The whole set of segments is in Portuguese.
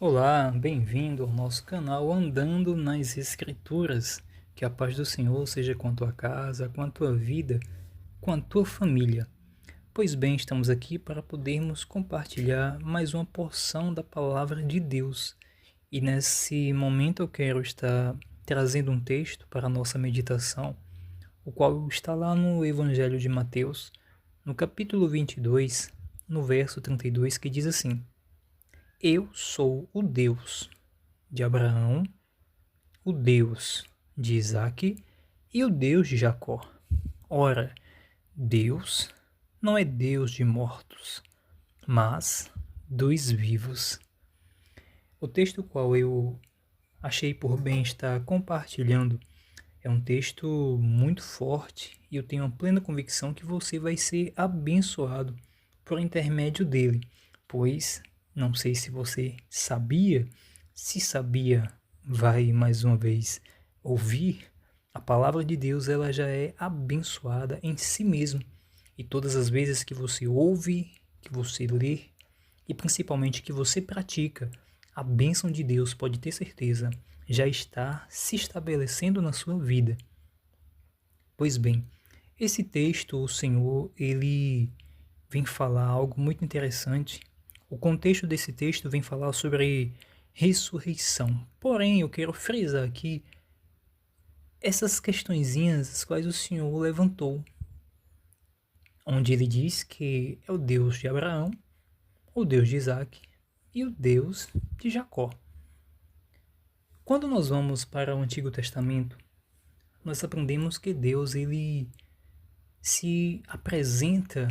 Olá, bem-vindo ao nosso canal Andando nas Escrituras. Que a paz do Senhor seja com a tua casa, com a tua vida, com a tua família. Pois bem, estamos aqui para podermos compartilhar mais uma porção da palavra de Deus. E nesse momento eu quero estar trazendo um texto para a nossa meditação, o qual está lá no Evangelho de Mateus, no capítulo 22, no verso 32, que diz assim: Eu sou o Deus de Abraão, o Deus de Isaque e o Deus de Jacó. Ora, Deus não é Deus de mortos, mas dos vivos. O texto qual eu achei por bem estar compartilhando é um texto muito forte e eu tenho a plena convicção que você vai ser abençoado por intermédio dele, pois não sei se você sabia, se sabia, vai mais uma vez ouvir, a palavra de Deus ela já é abençoada em si mesmo. E todas as vezes que você ouve, que você lê e principalmente que você pratica, a bênção de Deus, pode ter certeza, já está se estabelecendo na sua vida. Pois bem, esse texto, o Senhor, ele vem falar algo muito interessante. O contexto desse texto vem falar sobre ressurreição. Porém, eu quero frisar aqui essas questõezinhas as quais o Senhor levantou, onde ele diz que é o Deus de Abraão, o Deus de Isaque e o Deus de Jacó. Quando nós vamos para o Antigo Testamento, nós aprendemos que Deus ele se apresenta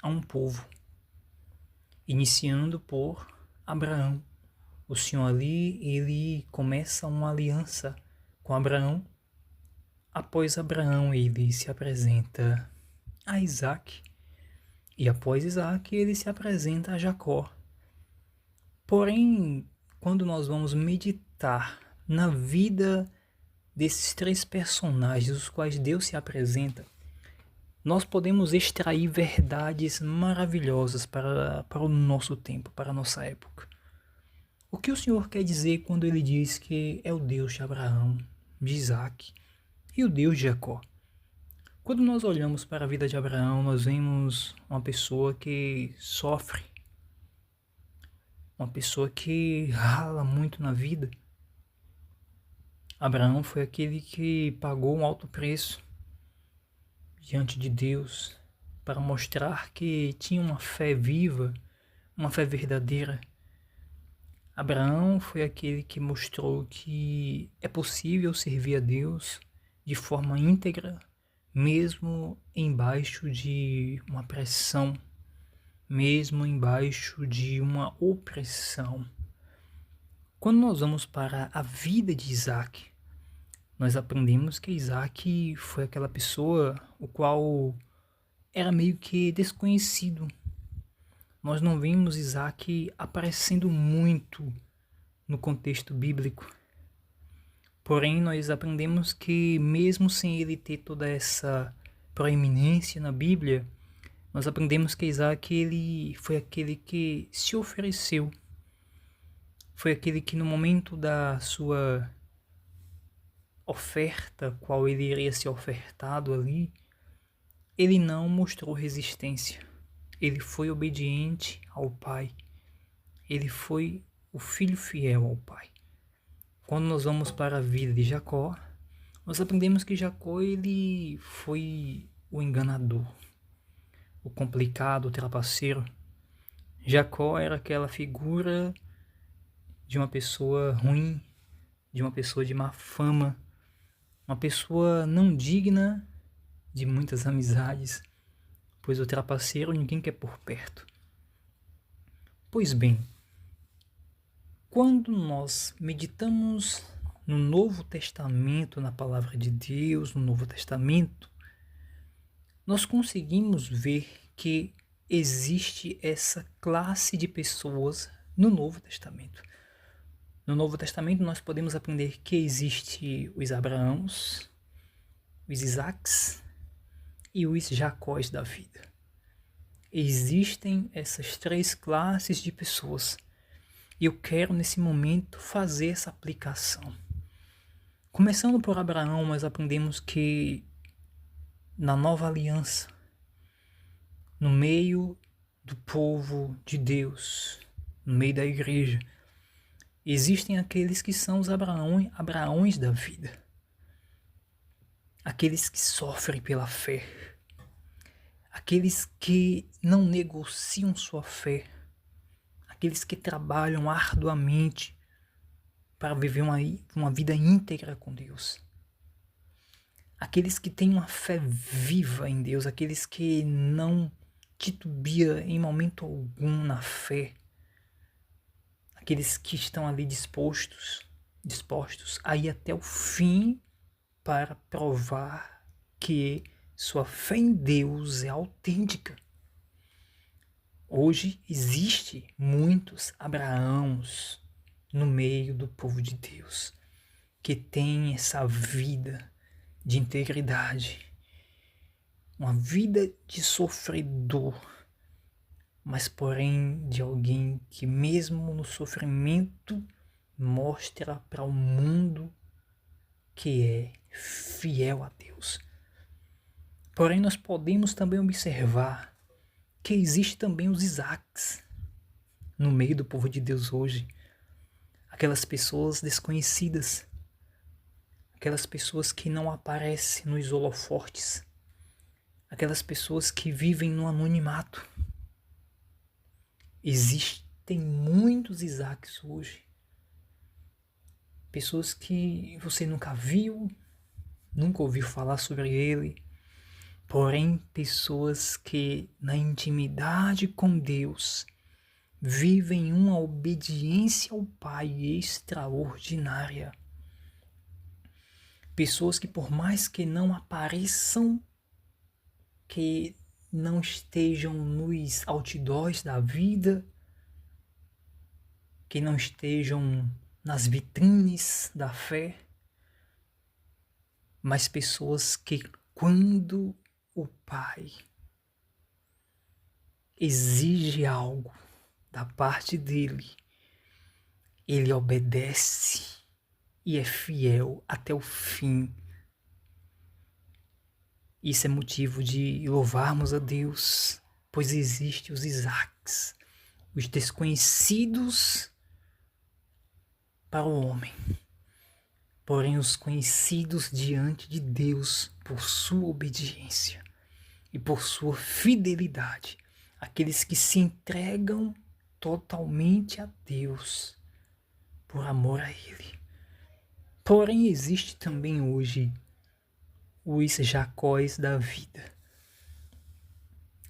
a um povo, iniciando por Abraão. O Senhor ali, ele começa uma aliança com Abraão. Após Abraão, ele se apresenta a Isaque. E após Isaque, ele se apresenta a Jacó. Porém, quando nós vamos meditar na vida desses três personagens, os quais Deus se apresenta, nós podemos extrair verdades maravilhosas para o nosso tempo, para a nossa época. O que o Senhor quer dizer quando ele diz que é o Deus de Abraão, de Isaque e o Deus de Jacó? Quando nós olhamos para a vida de Abraão, nós vemos uma pessoa que sofre, uma pessoa que rala muito na vida. Abraão foi aquele que pagou um alto preço diante de Deus para mostrar que tinha uma fé viva, uma fé verdadeira. Abraão foi aquele que mostrou que é possível servir a Deus de forma íntegra, mesmo embaixo de uma pressão, mesmo embaixo de uma opressão. Quando nós vamos para a vida de Isaque, nós aprendemos que Isaque foi aquela pessoa o qual era meio que desconhecido. Nós não vimos Isaque aparecendo muito no contexto bíblico. Porém, nós aprendemos que mesmo sem ele ter toda essa proeminência na Bíblia, nós aprendemos que Isaque ele foi aquele que se ofereceu. Foi aquele que no momento da sua oferta, qual ele iria ser ofertado ali, ele não mostrou resistência. Ele foi obediente ao Pai. Ele foi o filho fiel ao Pai. Quando nós vamos para a vida de Jacó, nós aprendemos que Jacó ele foi o enganador, o complicado, o trapaceiro. Jacó era aquela figura de uma pessoa ruim, de uma pessoa de má fama, uma pessoa não digna de muitas amizades, pois o trapaceiro ninguém quer por perto. Pois bem, quando nós meditamos no Novo Testamento, na Palavra de Deus, no Novo Testamento, nós conseguimos ver que existe essa classe de pessoas no Novo Testamento. No Novo Testamento nós podemos aprender que existe os Abraãos, os Isaques e os Jacós da vida. Existem essas três classes de pessoas. E eu quero, nesse momento, fazer essa aplicação. Começando por Abraão, nós aprendemos que na nova aliança, no meio do povo de Deus, no meio da igreja, existem aqueles que são os Abraões da vida. Aqueles que sofrem pela fé. Aqueles que não negociam sua fé. Aqueles que trabalham arduamente para viver uma vida íntegra com Deus. Aqueles que têm uma fé viva em Deus. Aqueles que não titubeam em momento algum na fé. Aqueles que estão ali dispostos a ir até o fim para provar que sua fé em Deus é autêntica. Hoje existe muitos Abraãos no meio do povo de Deus que tem essa vida de integridade, uma vida de sofredor, mas porém de alguém que mesmo no sofrimento mostra para o mundo que é fiel a Deus. Porém, nós podemos também observar que existe também os Isaques no meio do povo de Deus hoje. Aquelas pessoas desconhecidas, aquelas pessoas que não aparecem nos holofotes, aquelas pessoas que vivem no anonimato. Existem muitos Isaques hoje. Pessoas que você nunca viu, nunca ouviu falar sobre ele, porém pessoas que na intimidade com Deus vivem uma obediência ao Pai extraordinária. Pessoas que por mais que não apareçam, que não estejam nos outdoors da vida, que não estejam nas vitrines da fé, mas pessoas que quando o Pai exige algo da parte dele, ele obedece e é fiel até o fim. Isso é motivo de louvarmos a Deus, pois existem os Isaques, os desconhecidos para o homem, porém os conhecidos diante de Deus por sua obediência e por sua fidelidade, aqueles que se entregam totalmente a Deus por amor a Ele. Porém existe também hoje os Jacóis da vida.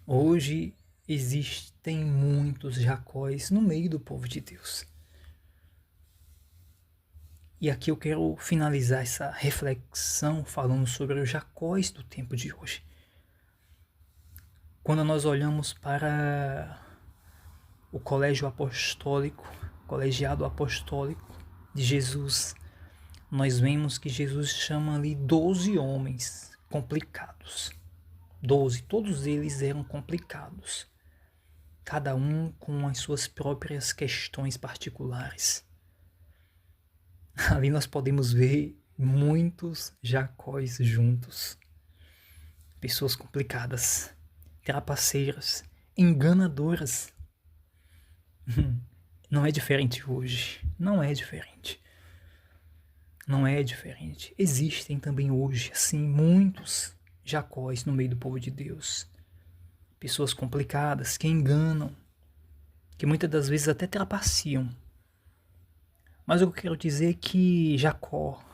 Hoje existem muitos Jacóis no meio do povo de Deus. E aqui eu quero finalizar essa reflexão falando sobre os Jacóis do tempo de hoje. Quando nós olhamos para o colégio apostólico, colegiado apostólico de Jesus, nós vemos que Jesus chama ali 12 homens complicados. 12, todos eles eram complicados. Cada um com as suas próprias questões particulares. Ali nós podemos ver muitos Jacóis juntos. Pessoas complicadas, trapaceiras, enganadoras. Não é diferente hoje. Não é diferente. Não é diferente. Existem também hoje, assim, muitos Jacóis no meio do povo de Deus. Pessoas complicadas, que enganam, que muitas das vezes até trapaceam. Mas eu quero dizer que Jacó,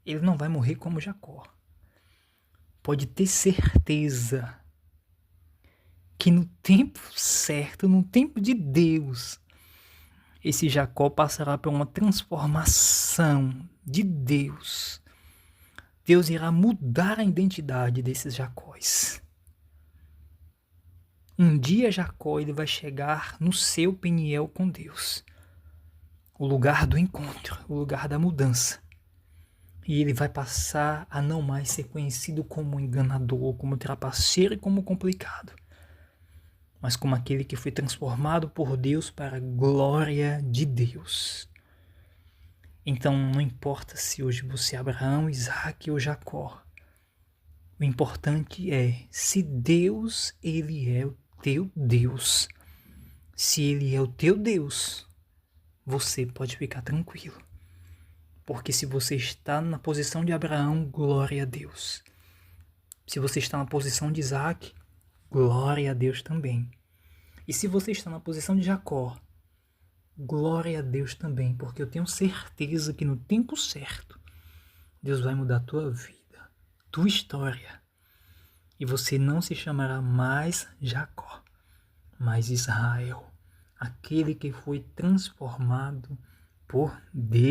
ele não vai morrer como Jacó. Pode ter certeza que no tempo certo, no tempo de Deus, esse Jacó passará por uma transformação de Deus. Deus irá mudar a identidade desses Jacóis. Um dia Jacó ele vai chegar no seu Peniel com Deus. O lugar do encontro, o lugar da mudança. E ele vai passar a não mais ser conhecido como enganador, como trapaceiro e como complicado. mas como aquele que foi transformado por Deus para a glória de Deus. Então não importa se hoje você é Abraão, Isaque ou Jacó. O importante é se Deus, ele é o teu Deus. Se ele é o teu Deus, você pode ficar tranquilo. Porque se você está na posição de Abraão, glória a Deus. Se você está na posição de Isaque, glória a Deus também. E se você está na posição de Jacó, glória a Deus também, porque eu tenho certeza que no tempo certo, Deus vai mudar a tua vida, tua história. E você não se chamará mais Jacó, mas Israel, aquele que foi transformado por Deus.